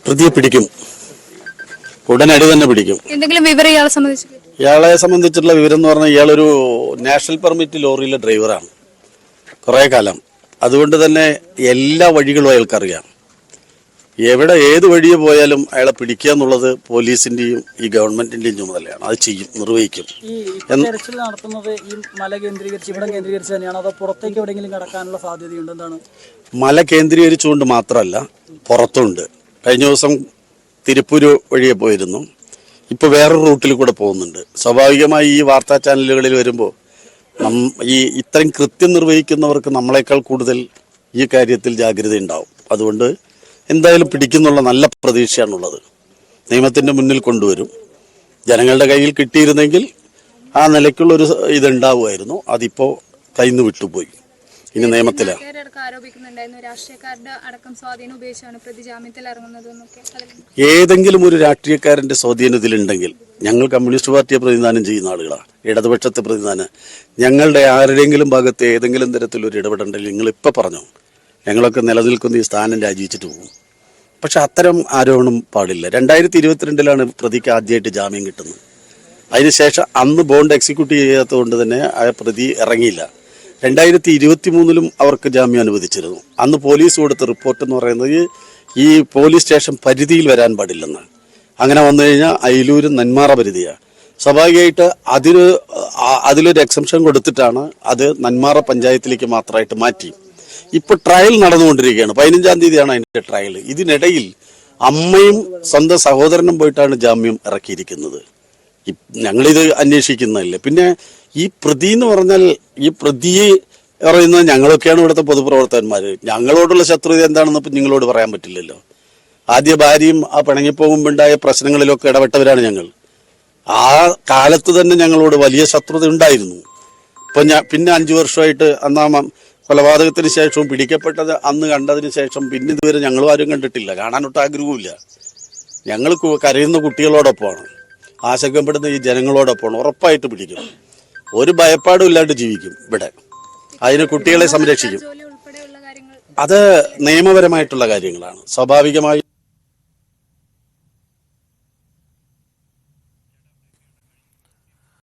പ്രതിയെ പിടിക്കും, ഉടനടി തന്നെ പിടിക്കും. എന്തെങ്കിലും വിവരം ഇയാളെ സംബന്ധിച്ചിട്ടുള്ള വിവരം എന്ന് പറഞ്ഞാൽ ഇയാളൊരു നാഷണൽ പെർമിറ്റ് ലോറിയിലെ ഡ്രൈവറാണ് കുറേ കാലം. അതുകൊണ്ട് തന്നെ എല്ലാ വഴികളും അയാൾക്കറിയാം. എവിടെ ഏത് വഴിയെ പോയാലും അയാളെ പിടിക്കുക എന്നുള്ളത് പോലീസിന്റെയും ഈ ഗവൺമെന്റിന്റെയും ചുമതലയാണ്. അത് ചെയ്യും, നിർവഹിക്കും. മല കേന്ദ്രീകരിച്ചുകൊണ്ട് മാത്രമല്ല, പുറത്തുണ്ട്. കഴിഞ്ഞ ദിവസം തിരുപ്പൂര് വഴിയെ പോയിരുന്നു. ഇപ്പൊ വേറൊരു റൂട്ടിൽ കൂടെ പോകുന്നുണ്ട്. സ്വാഭാവികമായി ഈ വാർത്താ ചാനലുകളിൽ വരുമ്പോൾ ഈ ഇത്രയും കൃത്യം നിർവഹിക്കുന്നവർക്ക് നമ്മളെക്കാൾ കൂടുതൽ ഈ കാര്യത്തിൽ ജാഗ്രത ഉണ്ടാവും. അതുകൊണ്ട് എന്തായാലും പിടിക്കുന്നുള്ള നല്ല പ്രതീക്ഷയാണുള്ളത്. നിയമത്തിന്റെ മുന്നിൽ കൊണ്ടുവരും. ജനങ്ങളുടെ കയ്യിൽ കിട്ടിയിരുന്നെങ്കിൽ ആ നിലയ്ക്കുള്ളൊരു ഇതുണ്ടാവുമായിരുന്നു. അതിപ്പോ കയ്യിൽ നിന്ന് വിട്ടുപോയി. ഇനി നിയമത്തിലാണ്. ഏതെങ്കിലും ഒരു രാഷ്ട്രീയക്കാരന്റെ സ്വാധീനം ഇതിലുണ്ടെങ്കിൽ, ഞങ്ങൾ കമ്മ്യൂണിസ്റ്റ് പാർട്ടിയെ പ്രതിനിധാനം ചെയ്യുന്ന ആളുകളാണ്, ഇടതുപക്ഷത്തെ പ്രതിനിധാനം. ഞങ്ങളുടെ ആരുടെയെങ്കിലും ഭാഗത്ത് ഏതെങ്കിലും തരത്തിലൊരു ഇടപെടണ്ടെങ്കിൽ നിങ്ങളിപ്പോൾ പറഞ്ഞു, ഞങ്ങളൊക്കെ നിലനിൽക്കുന്ന ഈ സ്ഥാനം രാജിവെച്ചിട്ട് പോകും. പക്ഷെ അത്തരം ആരോപണം പാടില്ല. 2022 പ്രതിക്ക് ആദ്യമായിട്ട് ജാമ്യം കിട്ടുന്നത്. അതിനുശേഷം അന്ന് ബോണ്ട് എക്സിക്യൂട്ട് ചെയ്യാത്തതുകൊണ്ട് തന്നെ ആ പ്രതി ഇറങ്ങിയില്ല. 2023 അവർക്ക് ജാമ്യം അനുവദിച്ചിരുന്നു. അന്ന് പോലീസ് കൊടുത്ത റിപ്പോർട്ട് എന്ന് പറയുന്നത് ഈ പോലീസ് സ്റ്റേഷൻ പരിധിയിൽ വരാൻ പാടില്ലെന്ന്. അങ്ങനെ വന്നു കഴിഞ്ഞാൽ അയിലൂർ നെന്മാറ പരിധിയാണ്. സ്വാഭാവികമായിട്ട് അതിലൊരു എക്സംഷൻ കൊടുത്തിട്ടാണ് അത് നെന്മാറ പഞ്ചായത്തിലേക്ക് മാത്രമായിട്ട് മാറ്റി. ഇപ്പൊ ട്രയൽ നടന്നുകൊണ്ടിരിക്കുകയാണ്. 15-ാം തീയതിയാണ് അതിന്റെ ട്രയൽ. ഇതിനിടയിൽ അമ്മയും സ്വന്തം സഹോദരനും പോയിട്ടാണ് ജാമ്യം ഇറക്കിയിരിക്കുന്നത്. ഞങ്ങളിത് അന്വേഷിക്കുന്നതല്ലേ. പിന്നെ ഈ പ്രതി എന്ന് പറഞ്ഞാൽ, ഈ പ്രതിയെ പറയുന്നത് ഞങ്ങളൊക്കെയാണ് ഇവിടുത്തെ പൊതുപ്രവർത്തകന്മാർ. ഞങ്ങളോടുള്ള ശത്രുത എന്താണെന്ന് ഇപ്പം നിങ്ങളോട് പറയാൻ പറ്റില്ലല്ലോ. ആദ്യ ഭാര്യയും ആ പിണങ്ങിപ്പോകുമ്പോണ്ടായ പ്രശ്നങ്ങളിലൊക്കെ ഇടപെട്ടവരാണ് ഞങ്ങൾ. ആ കാലത്ത് തന്നെ ഞങ്ങളോട് വലിയ ശത്രുത ഉണ്ടായിരുന്നു. ഇപ്പം പിന്നെ 5 വർഷമായിട്ട് അന്നാ കൊലപാതകത്തിന് ശേഷവും പിടിക്കപ്പെട്ടത് അന്ന് കണ്ടതിന് ശേഷം പിന്നെ ഇതുവരെ ഞങ്ങളും ആരും കണ്ടിട്ടില്ല. കാണാനൊട്ട് ആഗ്രഹവുമില്ല. ഞങ്ങൾ കരയുന്ന കുട്ടികളോടൊപ്പമാണ്, ആശങ്കപ്പെടുന്ന ഈ ജനങ്ങളോടൊപ്പമാണ്. ഉറപ്പായിട്ട് പിടിക്കും. ഒരു ഭയപ്പാടും ഇല്ലാണ്ട് ജീവിക്കും ഇവിടെ. അതിന് കുട്ടികളെ സംരക്ഷിക്കും. അത് നിയമപരമായിട്ടുള്ള കാര്യങ്ങളാണ്. സ്വാഭാവികമായി